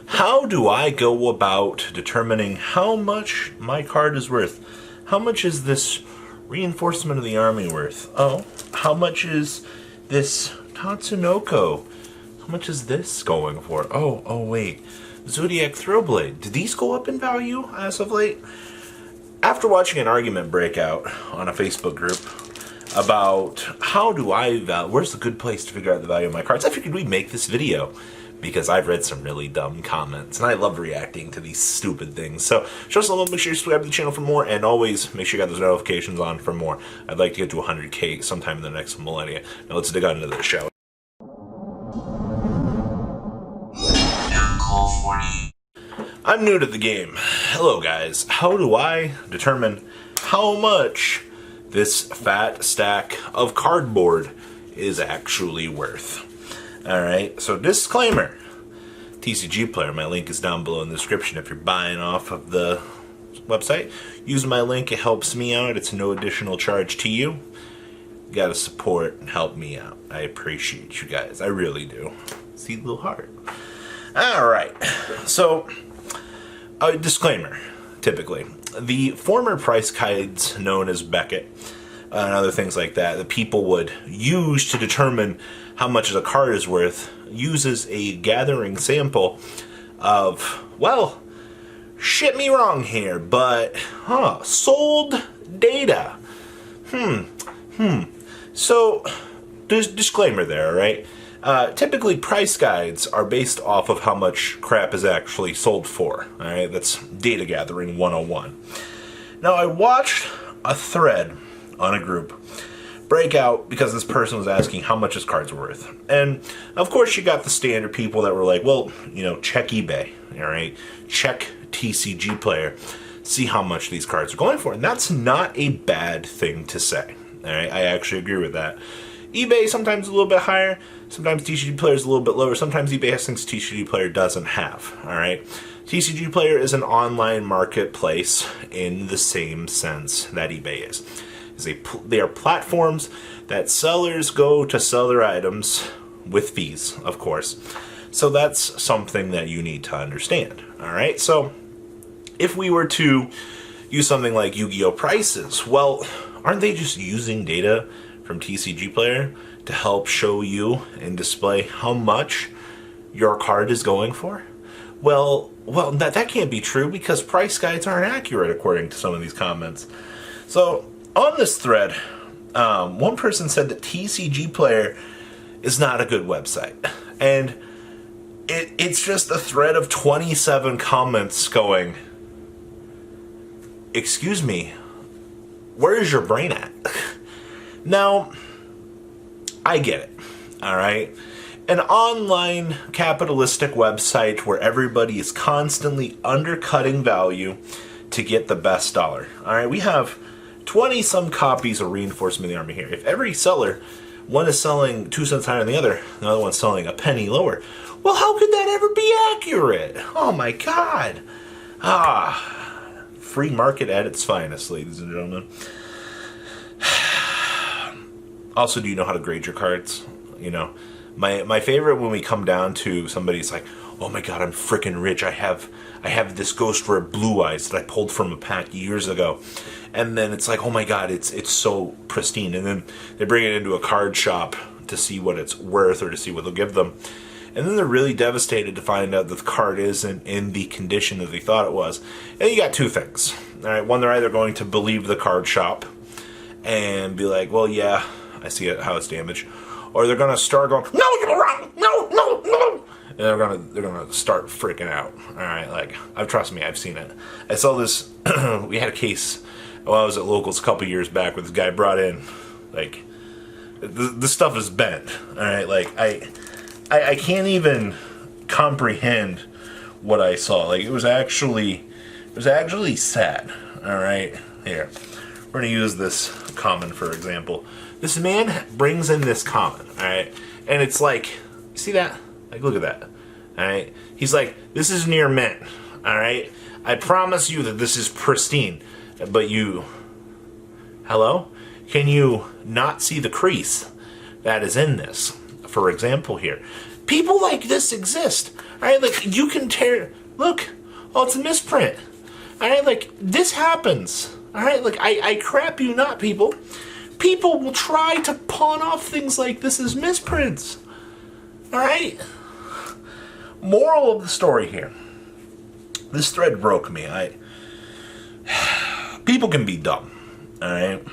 How do I go about determining how much my card is worth? How much is this Reinforcement of the Army worth? Oh, how much is this Tatsunoko? How much is this going for? Oh wait. Zodiac Thrillblade. Did these go up in value as of late? After watching an argument break out on a Facebook group about where's the good place to figure out the value of my cards, I figured we'd make this video because I've read some really dumb comments and I love reacting to these stupid things. So show us a love, make sure you subscribe to the channel for more, and always make sure you got those notifications on for more. I'd like to get to 100K sometime in the next millennia. Now let's dig on into this show. I'm new to the game. Hello guys. How do I determine how much this fat stack of cardboard is actually worth? Alright, so disclaimer. TCG Player, my link is down below in the description if you're buying off of the website. Use my link, it helps me out. It's no additional charge to you. You gotta support and help me out. I appreciate you guys. I really do. See the little heart. Alright, so disclaimer, typically. The former price guides known as Beckett and other things like that people would use to determine how much a card is worth uses a gathering sample of, well, shit me wrong here, but, sold data. So, there's disclaimer there, right? Typically, price guides are based off of how much crap is actually sold for. Alright, that's data gathering 101. Now, I watched a thread on a group break out because this person was asking how much his cards were worth. And, of course, you got the standard people that were like, well, check eBay, alright? Check TCG Player, see how much these cards are going for. And that's not a bad thing to say, alright? I actually agree with that. eBay sometimes a little bit higher, sometimes TCG Player is a little bit lower, sometimes eBay has things TCG Player doesn't have, alright? TCG Player is an online marketplace in the same sense that eBay is. They are platforms that sellers go to sell their items with fees, of course. So that's something that you need to understand, alright? So if we were to use something like Yu-Gi-Oh! Prices, well, aren't they just using data from TCG Player to help show you and display how much your card is going for? Well, that can't be true because price guides aren't accurate according to some of these comments. So on this thread, one person said that TCG Player is not a good website, and it's just a thread of 27 comments going, excuse me, where is your brain at? Now, I get it, alright? An online capitalistic website where everybody is constantly undercutting value to get the best dollar. Alright, we have 20-some copies of Reinforcement of the Army here. If every seller, one is selling 2 cents higher than the other one's selling a penny lower, well, how could that ever be accurate? Oh my god. Free market at its finest, ladies and gentlemen. Also, do you know how to grade your cards? My favorite when we come down to somebody's like, oh my god, I'm freaking rich. I have this Ghost Rare Blue Eyes that I pulled from a pack years ago. And then it's like, oh my god, it's so pristine. And then they bring it into a card shop to see what it's worth or to see what they'll give them. And then they're really devastated to find out that the card isn't in the condition that they thought it was. And you got two things. Alright, one, they're either going to believe the card shop and be like, well, yeah, I see how it's damaged. Or they're gonna start going, no, you're wrong, no. And they're gonna start freaking out. Alright, like, trust me, I've seen it. I saw this, we had a case while I was at Locals a couple years back where this guy brought in, like, the stuff is bent. Alright, like, I can't even comprehend what I saw. Like, it was actually sad. Alright, here. We're gonna use this common, for example. This man brings in this common, alright? And it's like, you see that? Like, look at that. Alright? He's like, this is near mint. Alright? I promise you that this is pristine. But you... Hello? Can you not see the crease that is in this? For example here, People like this exist. Alright, like, you can tear... Look. Oh, it's a misprint. Alright, like, this happens. Alright, like, I crap you not, people. People will try to pawn off things like this as misprints. Alright? Moral of the story here. This thread broke me. People can be dumb. Alright?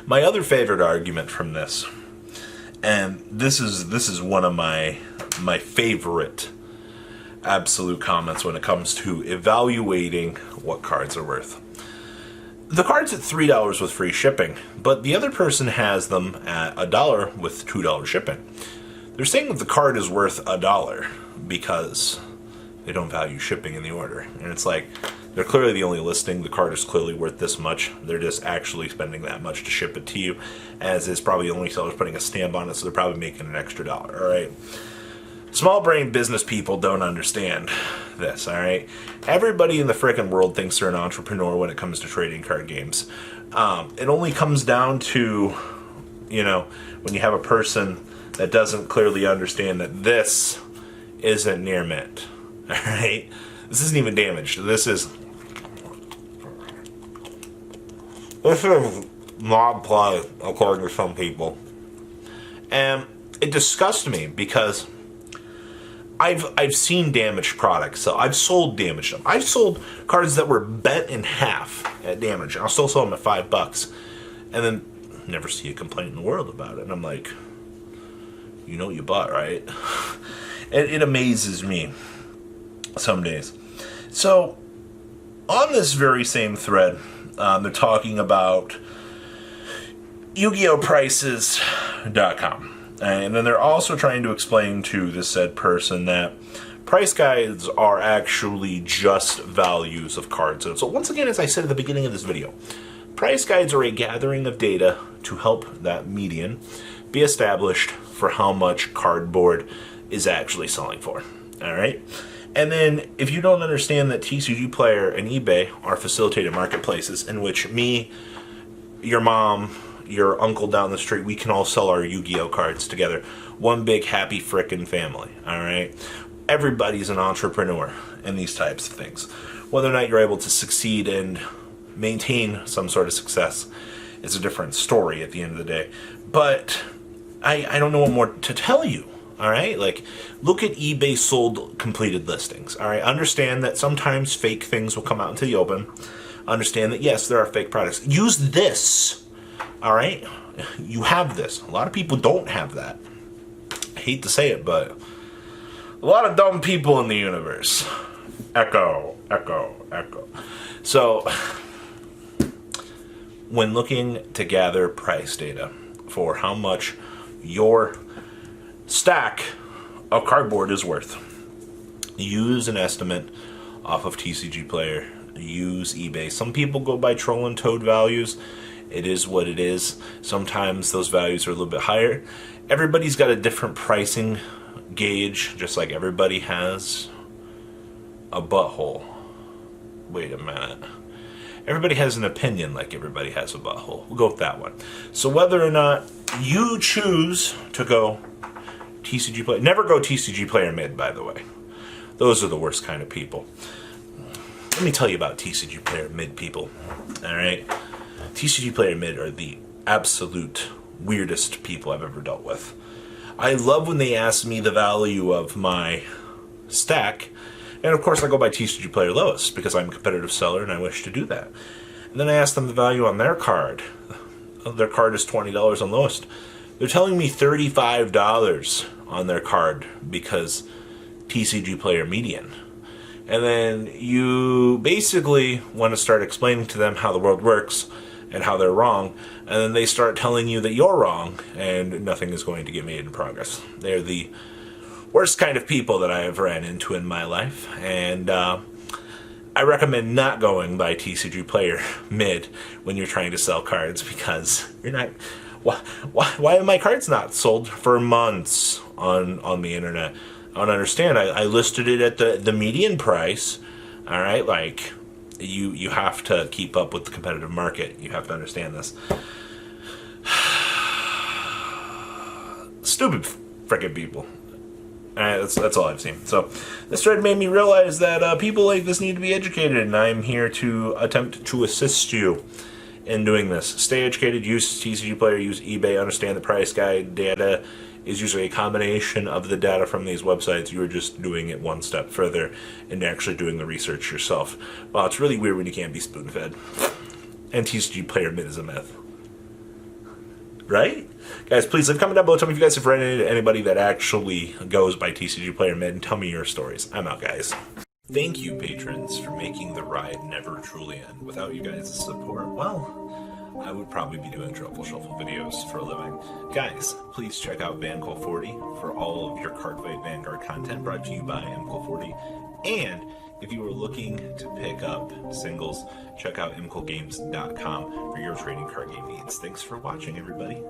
My other favorite argument from this, and this is one of my favorite absolute comments when it comes to evaluating what cards are worth. The card's at $3 with free shipping, but the other person has them at $1 with $2 shipping. They're saying that the card is worth $1 because they don't value shipping in the order. And it's like, they're clearly the only listing. The card is clearly worth this much. They're just actually spending that much to ship it to you, as is probably the only seller's putting a stamp on it, so they're probably making an extra $1, alright? Small brain business people don't understand this, alright? Everybody in the frickin' world thinks they're an entrepreneur when it comes to trading card games. It only comes down to, you know, when you have a person that doesn't clearly understand that this isn't near mint, alright? This isn't even damaged. This is not play, according to some people. And it disgusts me because I've seen damaged products, so I've sold damaged them. I've sold cards that were bent in half at damage. I'll still sell them at $5, and then never see a complaint in the world about it. And I'm like, you know what you bought, right? It amazes me some days. So on this very same thread, they're talking about Yu-Gi-Oh! Prices.com. And then they're also trying to explain to this said person that price guides are actually just values of cards. So once again, as I said at the beginning of this video, price guides are a gathering of data to help that median be established for how much cardboard is actually selling for. Alright? And then, if you don't understand that TCG Player and eBay are facilitated marketplaces in which me, your mom, your uncle down the street, we can all sell our Yu-Gi-Oh cards together. One big happy frickin' family, alright? Everybody's an entrepreneur in these types of things. Whether or not you're able to succeed and maintain some sort of success is a different story at the end of the day. But I don't know what more to tell you, alright? Like, look at eBay sold completed listings, alright? Understand that sometimes fake things will come out into the open. Understand that, yes, there are fake products. Use this. Alright? You have this. A lot of people don't have that. I hate to say it, but a lot of dumb people in the universe. Echo, echo, echo. So, when looking to gather price data for how much your stack of cardboard is worth, use an estimate off of TCG Player. Use eBay. Some people go by Troll and Toad values. It is what it is. Sometimes those values are a little bit higher. Everybody's got a different pricing gauge, just like everybody has a butthole. Wait a minute. Everybody has an opinion like everybody has a butthole. We'll go with that one. So whether or not you choose to go TCG Player, never go TCG Player mid, by the way. Those are the worst kind of people. Let me tell you about TCG Player mid people. Alright? TCG Player mid are the absolute weirdest people I've ever dealt with. I love when they ask me the value of my stack, and of course I go by TCG Player lowest because I'm a competitive seller and I wish to do that. And then I ask them the value on their card. Their card is $20 on lowest. They're telling me $35 on their card because TCG Player median. And then you basically want to start explaining to them how the world works and how they're wrong, and then they start telling you that you're wrong, and nothing is going to get made in progress. They're the worst kind of people that I have ran into in my life, and I recommend not going by TCG Player mid when you're trying to sell cards, because you're not... Why are my cards not sold for months on the internet? I don't understand. I listed it at the median price, alright, like... You have to keep up with the competitive market. You have to understand this. Stupid frickin' people. That's all I've seen. So this thread made me realize that people like this need to be educated, and I'm here to attempt to assist you in doing this. Stay educated, use TCG Player, use eBay, understand the price guide. Data is usually a combination of the data from these websites. You're just doing it one step further and actually doing the research yourself. Well, it's really weird when you can't be spoon-fed. And TCG Player Mid is a myth. Right? Guys, please leave a comment down below. Tell me if you guys have run into anybody that actually goes by TCG Player Mid, and tell me your stories. I'm out, guys. Thank you, patrons, for making the ride never truly end. Without you guys' support, well, I would probably be doing Truffle Shuffle videos for a living. Guys, please check out VanCool40 for all of your Cardfight Vanguard content brought to you by MCool40. And if you are looking to pick up singles, check out mcoolgames.com for your trading card game needs. Thanks for watching, everybody.